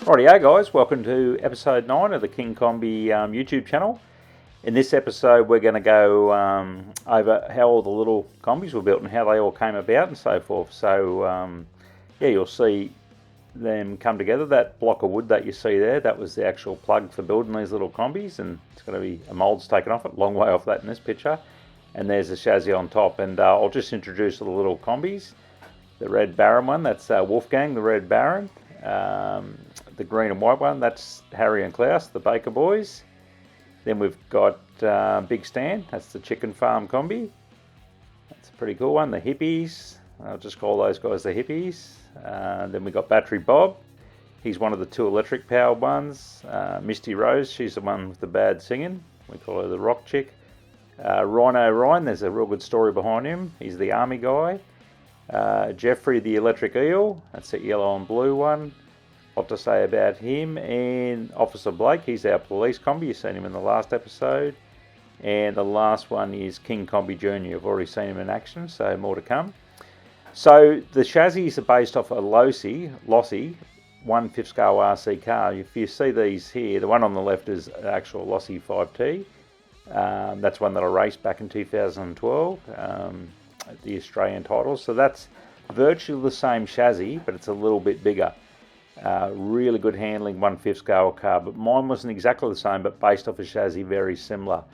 Rightio guys, welcome to episode 9 of the King Kombi YouTube channel. In this episode we're going to go over how all the little combis were built and how they all came about and so forth. So yeah, you'll see them come together. That block of wood that you see there, that was the actual plug for building these little combis, and it's going to be a mould's taken off it, long way off that in this picture. And there's the chassis on top, and I'll just introduce the little combis. The red Baron one, that's Wolfgang, the red Baron. The green and white one, that's Harry and Klaus, the Baker boys. Then we've got Big Stan, that's the chicken farm combi. That's a pretty cool one. The hippies, I'll just call those guys the hippies. Then we've got Battery Bob, he's one of the 2 electric powered ones. Misty Rose, she's the one with the bad singing, we call her the rock chick. Rhino Ryan, there's a real good story behind him, he's the army guy. Jeffrey the electric eel, that's the yellow and blue one. What to say about him. And Officer Blake, he's our police combi, you've seen him in the last episode. And the last one is King Kombi Jr, you've already seen him in action, so more to come. So the chassis are based off a Lossy 1/5 scale RC car. If you see these here, the one on the left is an actual Lossy 5T. That's one that I raced back in 2012 at the Australian titles. So that's virtually the same chassis, but it's a little bit bigger. Really good handling 1/5 scale car, but mine wasn't exactly the same, but based off a chassis very similar.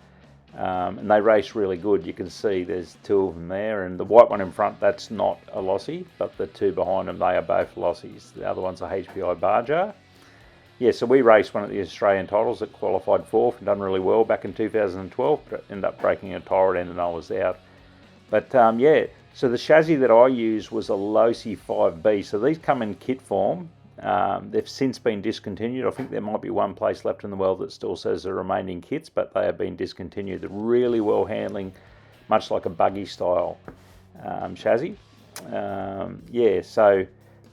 And they race really good. You can see there's 2 of them there, and the white one in front, that's not a Lossy, but the 2 behind them, they are both Lossies. The other one's a HPI Barger. Yeah, so we raced one at the Australian titles that qualified 4th and done really well back in 2012, but ended up breaking a tyre end and I was out. But yeah, so the chassis that I used was a Lossy 5B. So these come in kit form. They've since been discontinued. I think there might be one place left in the world that still says the remaining kits, but they have been discontinued. They're really well handling, much like a buggy style chassis. Yeah, so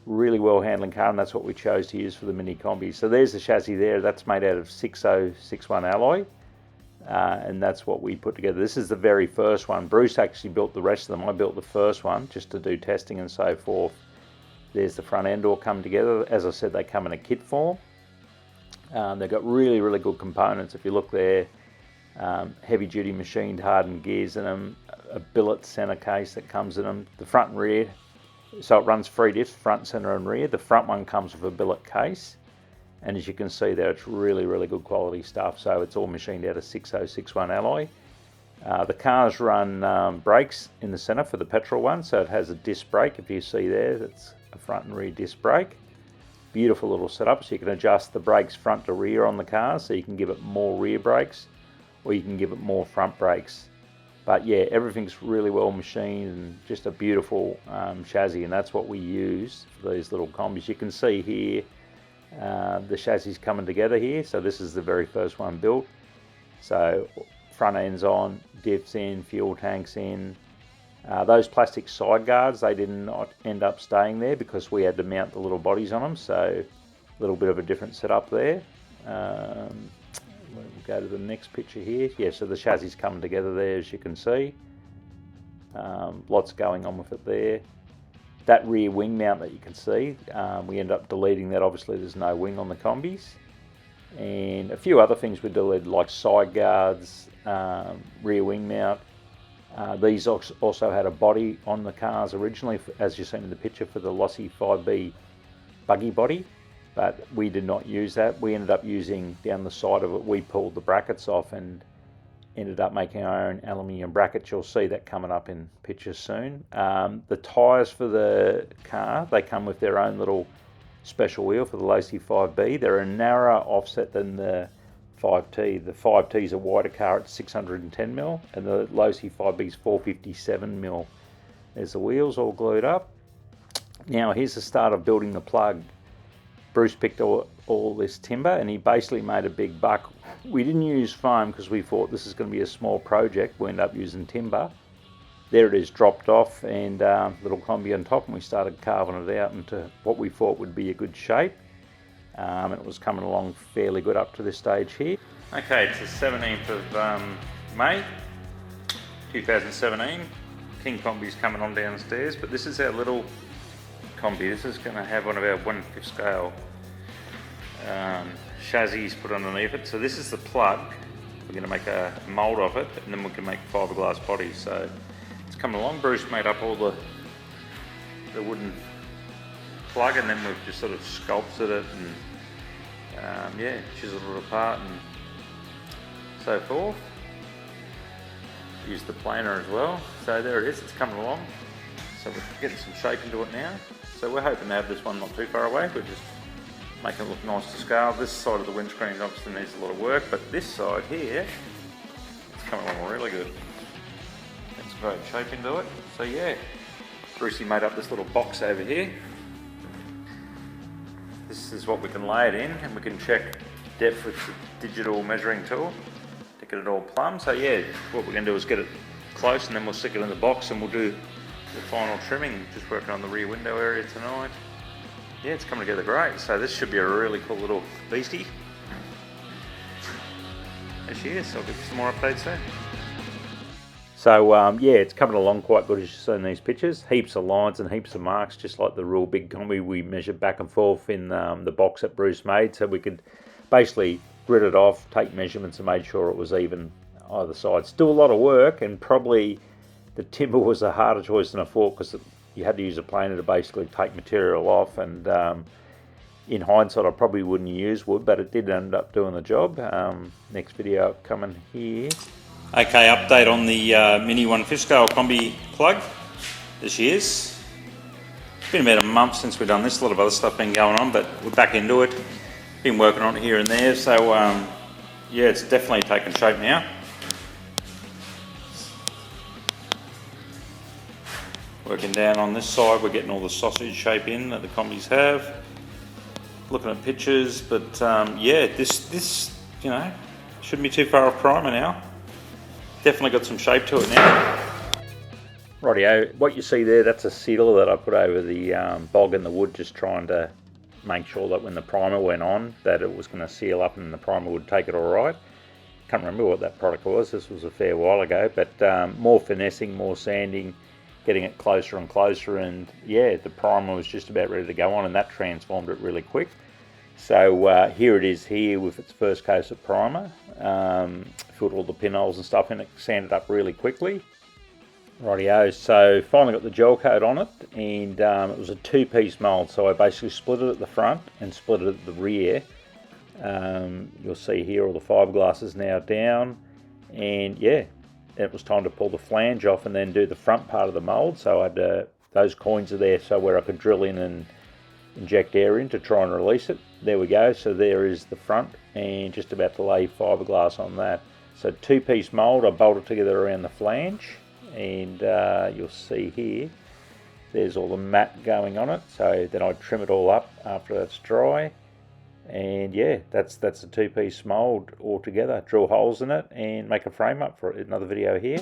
really well handling car, and that's what we chose to use for the mini combi. So there's the chassis there. That's made out of 6061 alloy. And that's what we put together. This is the very first one. Bruce actually built the rest of them. I built the first one just to do testing and so forth. There's the front end all come together. As I said, they come in a kit form. They've got really, really good components. If you look there, heavy duty machined hardened gears in them, a billet center case that comes in them, the front and rear. So it runs 3 diffs, front, center and rear. The front one comes with a billet case. And as you can see there, it's really, really good quality stuff. So it's all machined out of 6061 alloy. The cars run brakes in the center for the petrol one. So it has a disc brake, if you see there, that's a front and rear disc brake. Beautiful little setup, so you can adjust the brakes front to rear on the car, so you can give it more rear brakes or you can give it more front brakes. But yeah, everything's really well machined and just a beautiful chassis, and that's what we use for these little combis. You can see here the chassis coming together here. So this is the very first one built. So front end's on, diffs in, fuel tanks in. Those plastic side guards, they did not end up staying there because we had to mount the little bodies on them. So a little bit of a different setup there. We'll go to the next picture here. Yeah, so the chassis coming together there, as you can see. Lots going on with it there. That rear wing mount that you can see, we end up deleting that. Obviously there's no wing on the combis. And a few other things we deleted, like side guards, rear wing mount. These also had a body on the cars originally, as you've seen in the picture, for the Lossy 5B buggy body, but we did not use that. We ended up using down the side of it, we pulled the brackets off and ended up making our own aluminium brackets. You'll see that coming up in pictures soon. The tyres for the car, they come with their own little special wheel for the Lossy 5B. They're a narrower offset than the 5T. The 5T is a wider car at 610mm and the Lossy 5B is 457mm. There's the wheels all glued up. Now here's the start of building the plug. Bruce picked all this timber and he basically made a big buck. We didn't use foam because we thought this is going to be a small project. We ended up using timber. There it is, dropped off, and little combi on top, and we started carving it out into what we thought would be a good shape. And it was coming along fairly good up to this stage here. Okay, it's the 17th of May 2017. King Kombi's coming on downstairs, but this is our little combi. This is going to have one of our 1/5 scale chassis put underneath it. So this is the plug. We're going to make a mould of it, and then we can make fiberglass bodies. So it's coming along. Bruce made up all the wooden plug, and then we've just sort of sculpted it and yeah, chiseled it apart and so forth. Use the planer as well. So there it is, it's coming along. So we're getting some shape into it now. So we're hoping to have this one not too far away. We're just making it look nice to scale. This side of the windscreen obviously needs a lot of work, but this side here, it's coming along really good. It's great shape into it. So yeah, Brucey made up this little box over here. This is what we can lay it in, and we can check depth with the digital measuring tool to get it all plumb. So yeah, what we're going to do is get it close, and then we'll stick it in the box, and we'll do the final trimming. Just working on the rear window area tonight. Yeah, it's coming together great. So this should be a really cool little beastie. There she is. I'll give you some more updates soon. So yeah, it's coming along quite good as you see in these pictures. Heaps of lines and heaps of marks, just like the real big combi we measured back and forth in the box that Bruce made. So we could basically grid it off, take measurements and made sure it was even either side. Still a lot of work, and probably the timber was a harder choice than I thought, because you had to use a planer to basically take material off, and in hindsight I probably wouldn't use wood, but it did end up doing the job. Next video coming here. Okay, update on the Mini 1/5 scale combi plug. There she is. It's been about a month since we've done this. A lot of other stuff been going on, but we're back into it. Been working on it here and there, so yeah, it's definitely taken shape now. Working down on this side, we're getting all the sausage shape in that the combis have. Looking at pictures, but yeah, this you know, shouldn't be too far off primer now. Definitely got some shape to it now. Rightio, what you see there, that's a sealer that I put over the bog and the wood, just trying to make sure that when the primer went on, that it was going to seal up and the primer would take it all right. Can't remember what that product was. This was a fair while ago, but more finessing, more sanding, getting it closer and closer, and yeah, the primer was just about ready to go on, and that transformed it really quick. So here it is here with its first coat of primer. Filled all the pinholes and stuff in it, sanded up really quickly. Rightio, so finally got the gel coat on it, and it was a two-piece mould, so I basically split it at the front and split it at the rear. You'll see here all the fiberglass is now down, and yeah, it was time to pull the flange off and then do the front part of the mould. So I had those coins are there, so where I could drill in and inject air in to try and release it. There we go, so there is the front, and just about to lay fiberglass on that. So two-piece mould, I bolted together around the flange, and you'll see here, there's all the mat going on it. So then I trim it all up after that's dry, and yeah, that's a two-piece mould all together. Drill holes in it and make a frame up for it. Another video here.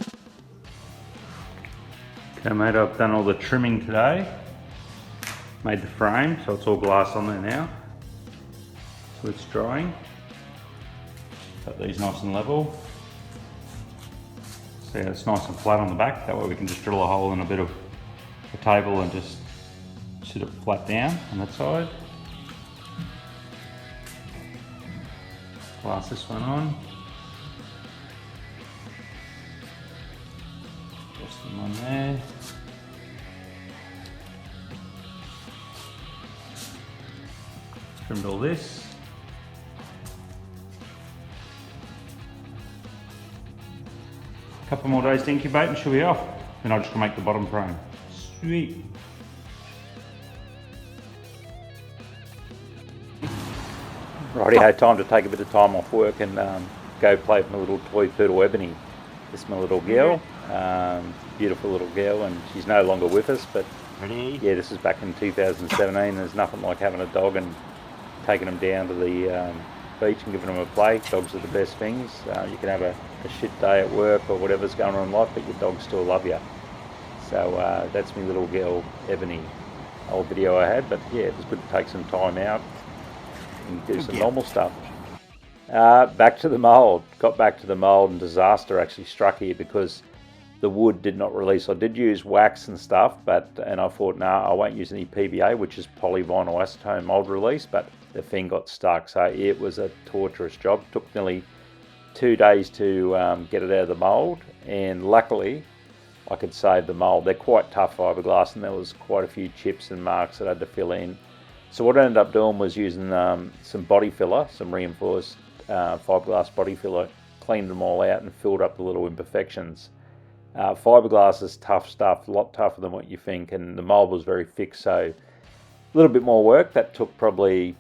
Okay mate, I've done all the trimming today. Made the frame, so it's all glass on there now. So it's drying. Got these nice and level. So yeah, it's nice and flat on the back. That way we can just drill a hole in a bit of the table and just sit it flat down on that side. Glass this one on. Just them on there. Trimmed all this. A couple more days to incubate and she'll be off. Then I'll just make the bottom frame. Sweet. Rightio, time to take a bit of time off work and go play with my little toy poodle Ebony. This is my little girl, beautiful little girl, and she's no longer with us, but Ready? Yeah, this is back in 2017. There's nothing like having a dog and taking them down to the beach and giving them a play. Dogs are the best things. You can have a shit day at work or whatever's going on in life, but your dogs still love you. So that's my little girl Ebony. Old video I had, but yeah, it was good to take some time out and do some normal stuff. Back to the mould. Got back to the mould, and disaster actually struck here because the wood did not release. I did use wax and stuff, and I thought, no, I won't use any PVA, which is polyvinyl acetone mold release, but the thing got stuck. So it was a torturous job. It took nearly 2 days to get it out of the mold, and luckily I could save the mold. They're quite tough fiberglass, and there was quite a few chips and marks that I had to fill in. So what I ended up doing was using some body filler, some reinforced fiberglass body filler, cleaned them all out and filled up the little imperfections. Fiberglass is tough stuff, a lot tougher than what you think, and the mold was very thick, so a little bit more work. That took probably,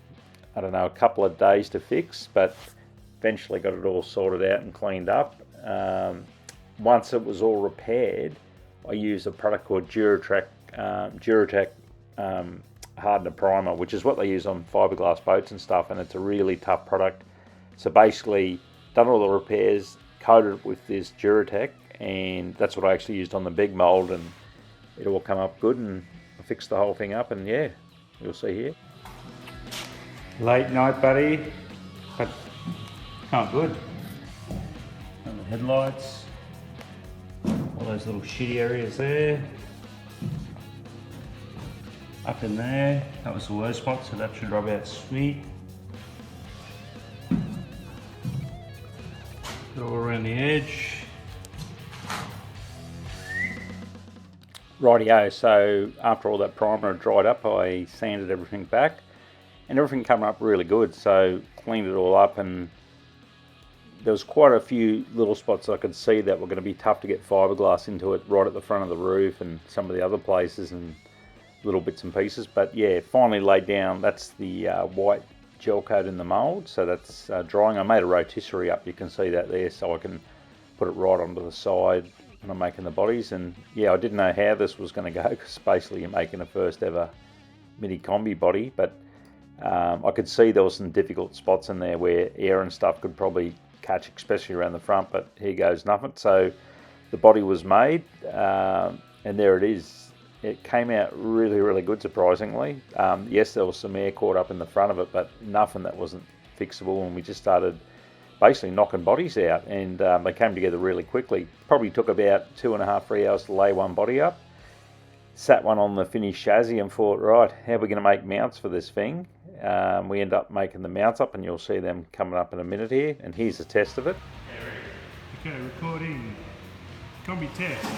I don't know, a couple of days to fix, but eventually got it all sorted out and cleaned up. Once it was all repaired, I used a product called Duratec hardener primer, which is what they use on fiberglass boats and stuff, and it's a really tough product. So basically, done all the repairs, coated it with this Duratec, and that's what I actually used on the big mold, and it all come up good, and I fixed the whole thing up, and yeah, you'll see here. Late night, buddy, but oh, good. And the headlights, all those little shitty areas there. Up in there, that was the worst spot, so that should rub out sweet. All around the edge. Rightio, so after all that primer had dried up, I sanded everything back, and everything came up really good. So cleaned it all up, and there was quite a few little spots I could see that were going to be tough to get fiberglass into it, right at the front of the roof and some of the other places and little bits and pieces. But yeah, finally laid down. That's the white gel coat in the mold, so that's drying. I made a rotisserie up, you can see that there, so I can put it right onto the side when I'm making the bodies. And yeah, I didn't know how this was going to go, because basically you're making a first ever mini combi body, but I could see there was some difficult spots in there where air and stuff could probably catch, especially around the front, but here goes nothing. So the body was made, and there it is. It came out really, really good, surprisingly. Yes, there was some air caught up in the front of it, but nothing that wasn't fixable, and we just started basically knocking bodies out, and they came together really quickly. Probably took about 2.5, 3 hours to lay one body up. Sat one on the finished chassis and thought, right, how are we going to make mounts for this thing? We end up making the mounts up, and you'll see them coming up in a minute here, and here's a test of it. Okay, recording. Combi test.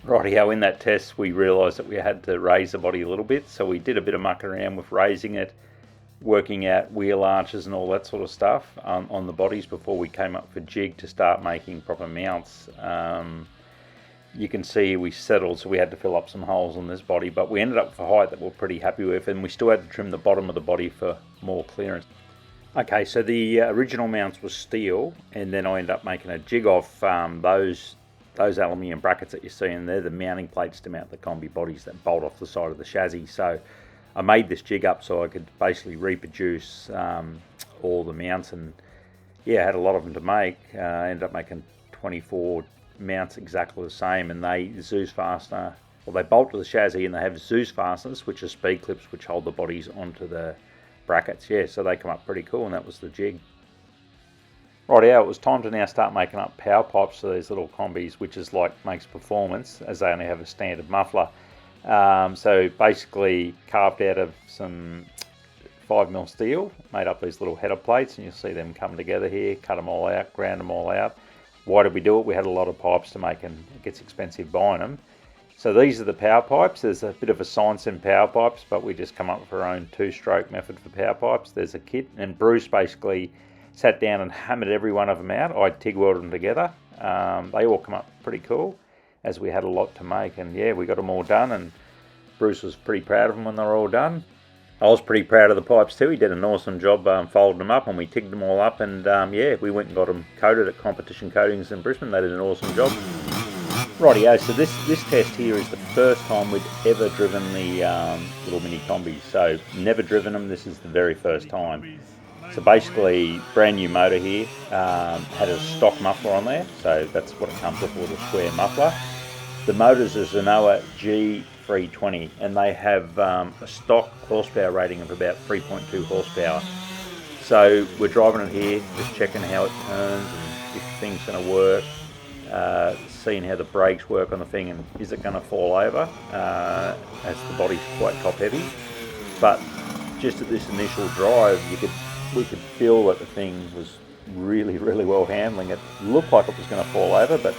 Rightio, in that test we realised that we had to raise the body a little bit, so we did a bit of mucking around with raising it, working out wheel arches and all that sort of stuff on the bodies before we came up for jig to start making proper mounts. You can see we settled, so we had to fill up some holes on this body, but we ended up with a height that we're pretty happy with, and we still had to trim the bottom of the body for more clearance. Okay, so the original mounts were steel, and then I ended up making a jig off those aluminium brackets that you see in there, the mounting plates to mount the combi bodies that bolt off the side of the chassis. So I made this jig up so I could basically reproduce all the mounts, and yeah, I had a lot of them to make. I ended up making 24 mounts exactly the same, and they Zeus fastener, well, they bolt to the chassis, and they have Zeus fasteners, which are speed clips which hold the bodies onto the brackets. Yeah, so they come up pretty cool, and that was the jig. Rightio, it was time to now start making up power pipes for these little combis, which is like makes performance, as they only have a standard muffler. So basically carved out of some 5mm steel, made up these little header plates, and you'll see them come together here, cut them all out, ground them all out. Why did we do it? We had a lot of pipes to make, and it gets expensive buying them. So these are the power pipes. There's a bit of a science in power pipes, but we just come up with our own 2-stroke method for power pipes. There's a kit, and Bruce basically sat down and hammered every one of them out. I TIG welded them together. They all come up pretty cool, as we had a lot to make, and yeah, we got them all done, and Bruce was pretty proud of them when they were all done. I was pretty proud of the pipes too. He did an awesome job folding them up, and we tigged them all up, and yeah, we went and got them coated at Competition Coatings in Brisbane. They did an awesome job. Rightio, so this test here is the first time we'd ever driven the little mini combis. So never driven them, this is the very first time. So basically, brand new motor here, had a stock muffler on there, so that's what it comes with a square muffler. The motor's a Zenoa G320, and they have a stock horsepower rating of about 3.2 horsepower. So we're driving it here, just checking how it turns and if the thing's going to work, seeing how the brakes work on the thing and is it going to fall over, as the body's quite top heavy. But just at this initial drive, we could feel that the thing was really, really well handling. It looked like it was going to fall over, but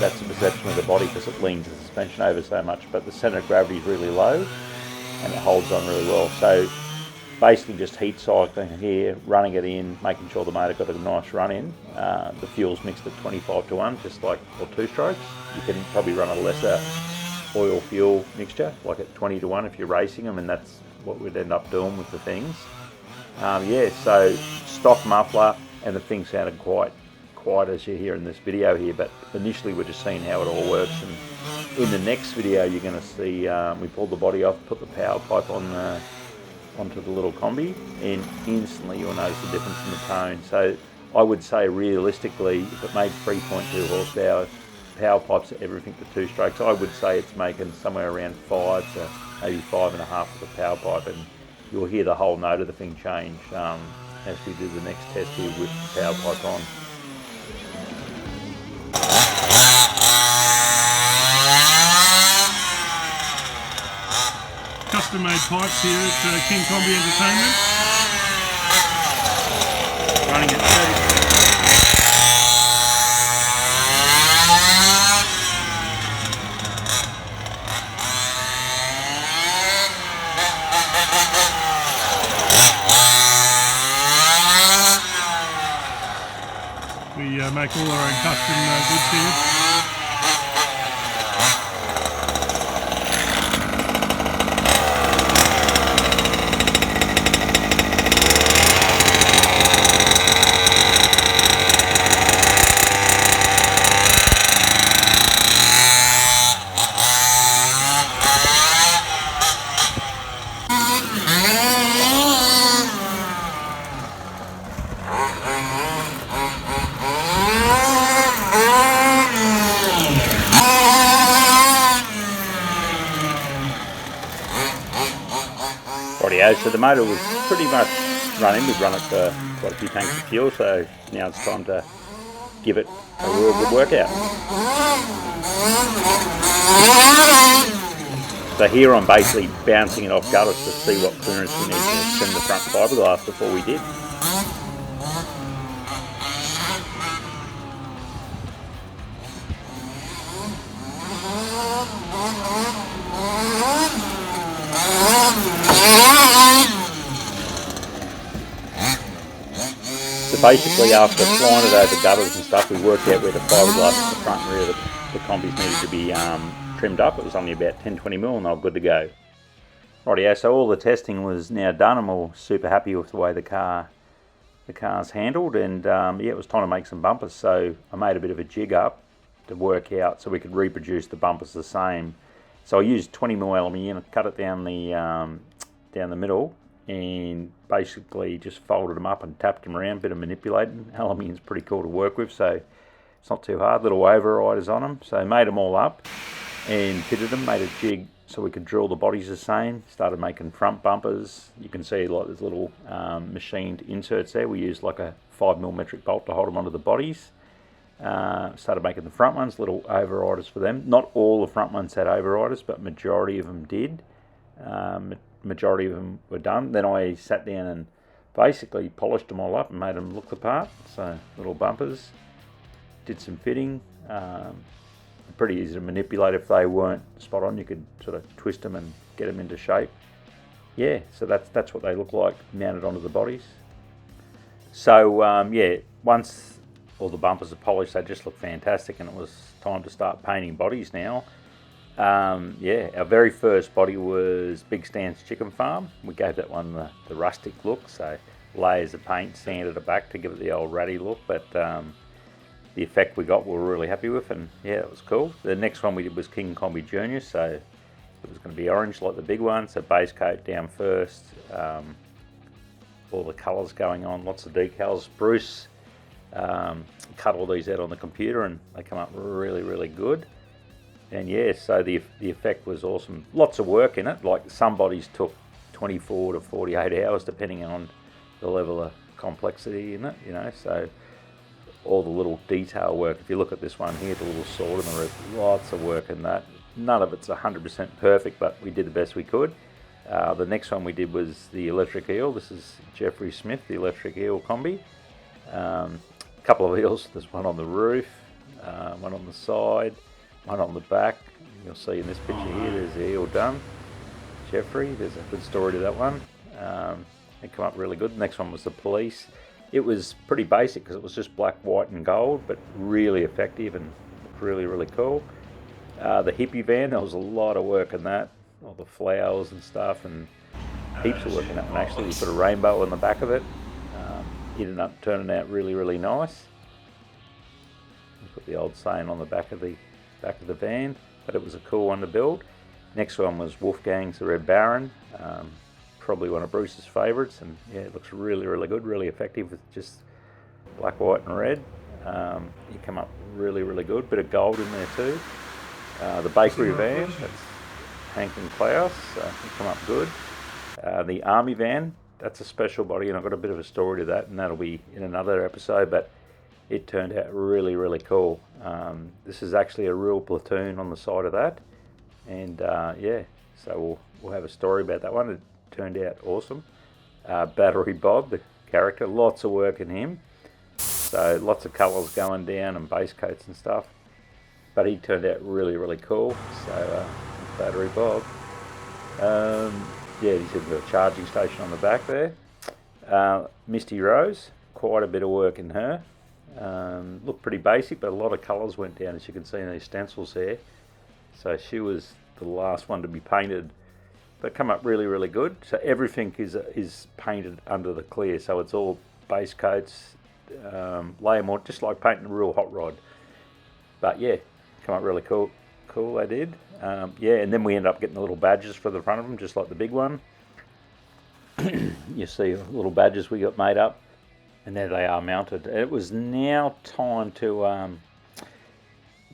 that's the perception of the body because it leans the suspension over so much. But the centre of gravity is really low and it holds on really well. So basically just heat cycling here, running it in, making sure the motor got a nice run in. The fuel's mixed at 25:1, just like for 2-strokes. You can probably run a lesser oil fuel mixture, like at 20:1 if you're racing them, and that's what we'd end up doing with the things. So stock muffler, and the thing sounded quite quiet as you hear in this video here, but initially we're just seeing how it all works. And in the next video you're going to see we pulled the body off, put the power pipe on onto the little combi, and instantly you'll notice the difference in the tone. So I would say realistically, if it made 3.2 horsepower, power pipes are everything for 2-strokes, I would say it's making somewhere around 5 to maybe 5.5 with the power pipe, and you'll hear the whole note of the thing change as we do the next test here with the power pipe on. Custom made pipes here at King Kombi Entertainment. Running at 30. We make all our own custom goods here. Rightio, so the motor was pretty much running. We've run it for quite a few tanks of fuel, so now it's time to give it a real good workout. So here I'm basically bouncing it off gutters to see what clearance we need to trim the front fiberglass before we did. So basically after flying it over gutters and stuff, we worked out where the fiberglass at the front and rear of the combies needed to be trimmed up. It was only about 10-20mm and they were good to go. Rightio, so all the testing was now done and we're super happy with the way the car's handled, and it was time to make some bumpers. So I made a bit of a jig up to work out so we could reproduce the bumpers the same. So I used 20mm aluminium, cut it down the middle, and basically just folded them up and tapped them around, bit of manipulating. Aluminium's pretty cool to work with, so it's not too hard. Little overriders on them, so made them all up and fitted them, made a jig so we could drill the bodies the same. Started making front bumpers. You can see like there's little machined inserts there. We used like a 5mm metric bolt to hold them onto the bodies. Started making the front ones, little overriders for them. Not all the front ones had overriders, but majority of them did. Majority of them were done. Then I sat down and basically polished them all up and made them look the part. So little bumpers, did some fitting. Pretty easy to manipulate. If they weren't spot on, you could sort of twist them and get them into shape. Yeah, so that's what they look like mounted onto the bodies. So once all the bumpers are polished, they just look fantastic, and it was time to start painting bodies now. Our very first body was Big Stan's Chicken Farm. We gave that one the rustic look, so layers of paint, sanded it back to give it the old ratty look, but the effect we got we were really happy with, and yeah, it was cool. The next one we did was King Kombi Junior, so it was going to be orange like the big one, so base coat down first, all the colours going on, lots of decals. Bruce cut all these out on the computer and they come up really, really good. And yeah, so the effect was awesome. Lots of work in it, like some bodies took 24 to 48 hours depending on the level of complexity in it, you know. So all the little detail work. If you look at this one here, the little sword in the roof, lots of work in that. None of it's 100% perfect, but we did the best we could. The next one we did was the electric eel. This is Jeffrey Smith, the electric eel combi. A couple of eels. There's one on the roof, one on the side, one on the back. You'll see in this picture here, there's the eel done. Jeffrey, there's a good story to that one. It came up really good. The next one was the police. It was pretty basic because it was just black, white and gold, but really effective and really, really cool. The hippie van, there was a lot of work in that. All the flowers and stuff, and heaps of work in that one actually. We put a rainbow on the back of it. It ended up turning out really, really nice. We put the old saying on the back of the van, but it was a cool one to build. Next one was Wolfgang's the Red Baron. Probably one of Bruce's favourites, and yeah, it looks really, really good, really effective with just black, white and red. It came up really, really good. Bit of gold in there too. The bakery van, that's Hank and Klaus, so it come up good. The army van, that's a special body, and I've got a bit of a story to that, and that'll be in another episode, but it turned out really, really cool. This is actually a real platoon on the side of that, and yeah, so we'll have a story about that one. It turned out awesome. Battery Bob, the character, lots of work in him, so lots of colours going down and base coats and stuff, but he turned out really, really cool. So Battery Bob. Yeah, he's got a charging station on the back there. Misty Rose, quite a bit of work in her. Looked pretty basic, but a lot of colours went down, as you can see in these stencils here. So she was the last one to be painted, but come up really, really good. So everything is painted under the clear, so it's all base coats, lay them on, just like painting a real hot rod. But yeah, come up really cool. Cool, they did. Yeah, and then we ended up getting the little badges for the front of them, just like the big one. You see little badges we got made up, and there they are mounted. It was now time to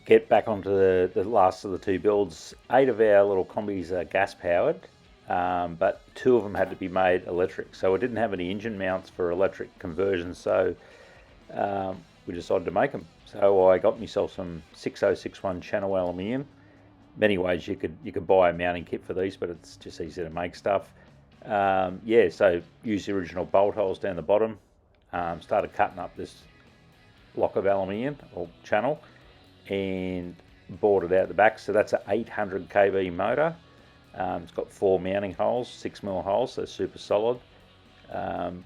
get back onto the last of the two builds. 8 of our little combis are gas powered, but 2 of them had to be made electric. So we didn't have any engine mounts for electric conversion, so we decided to make them. So I got myself some 6061 channel aluminium. Many ways you could buy a mounting kit for these, but it's just easy to make stuff. Yeah, so use the original bolt holes down the bottom. Started cutting up this block of aluminium or channel and bored it out the back. So that's an 800 kV motor. It's got 4 mounting holes, 6mm holes, so super solid.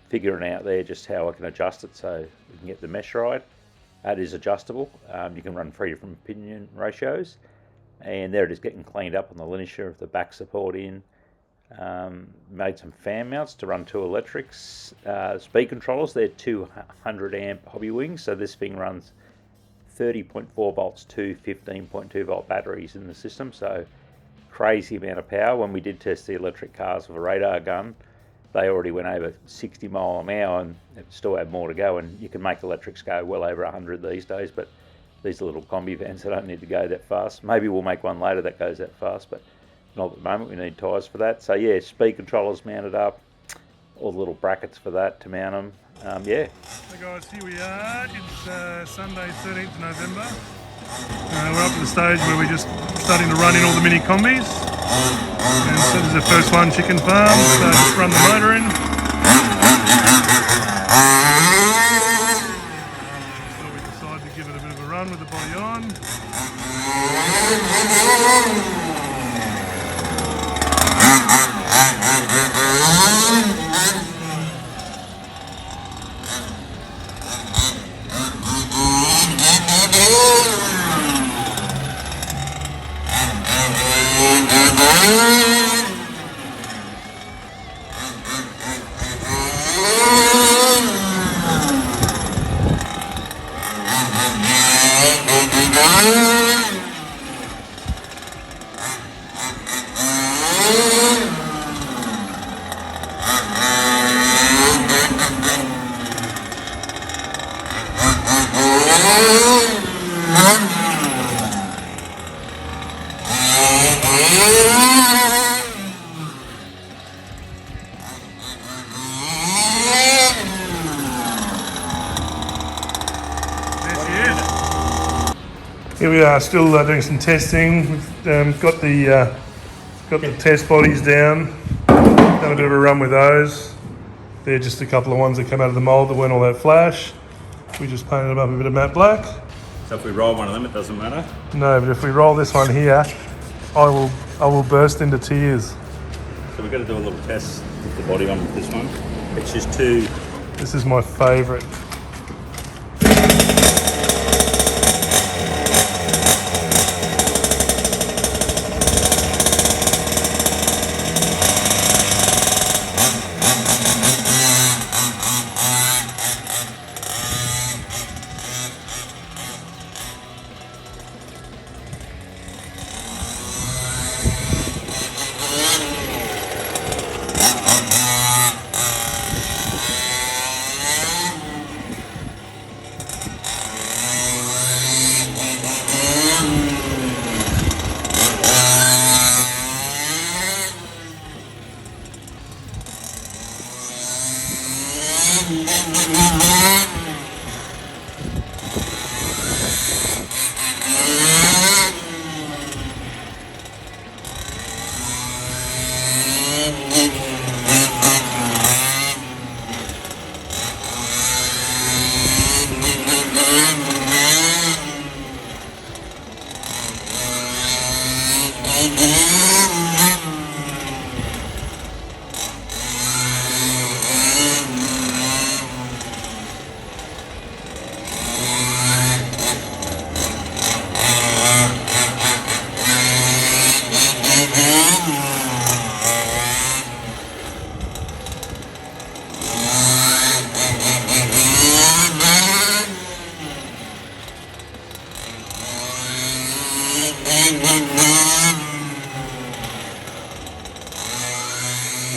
Figuring out there just how I can adjust it so we can get the mesh right. It is adjustable. You can run 3 different pinion ratios, and there it is getting cleaned up on the linisher of the back support in. Made some fan mounts to run 2 electrics. Speed controllers, they're 200 amp hobby wings, so this thing runs 30.4 volts to 15.2 volt batteries in the system, so crazy amount of power. When we did test the electric cars with a radar gun, they already went over 60 mile an hour, and it still had more to go, and you can make electrics go well over 100 these days, but these are little combi vans that don't need to go that fast. Maybe we'll make one later that goes that fast, but not at the moment. We need tyres for that. So yeah, speed controllers mounted up, all the little brackets for that to mount them. Yeah. So guys, here we are. It's Sunday 13th of November. We're up at the stage where we're just starting to run in all the mini combis. And so this is the first one, chicken farm. So just run the motor in. So we decided to give it a bit of a run with the body on. here we are, still doing some testing. We've got the test bodies down. Done a bit of a run with those. They're just a couple of ones that come out of the mould that weren't all that flash. We just painted them up a bit of matte black. So if we roll one of them, it doesn't matter? No, but if we roll this one here, I will burst into tears. So we've got to do a little test with the body on this one. It's just too... This is my favourite.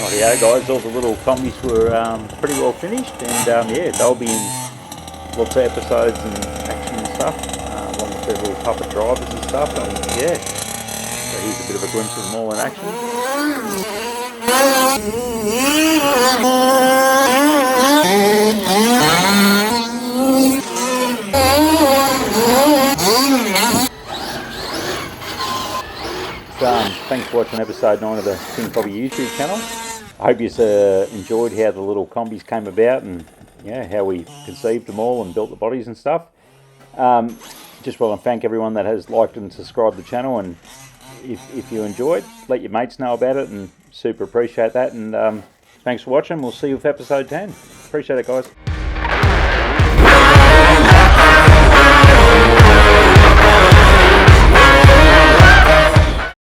Rightio guys, all the little combies were pretty well finished, and yeah, they'll be in lots of episodes and action and stuff, along with their little puppet drivers and stuff, and yeah, so here's a bit of a glimpse of them all in action. Thanks for watching episode 9 of the King Kombi YouTube channel. I hope you enjoyed how the little combis came about, and yeah, how we conceived them all and built the bodies and stuff. Just want to thank everyone that has liked and subscribed the channel, and if you enjoyed, let your mates know about it, and super appreciate that. And thanks for watching. We'll see you with episode 10. Appreciate it, guys.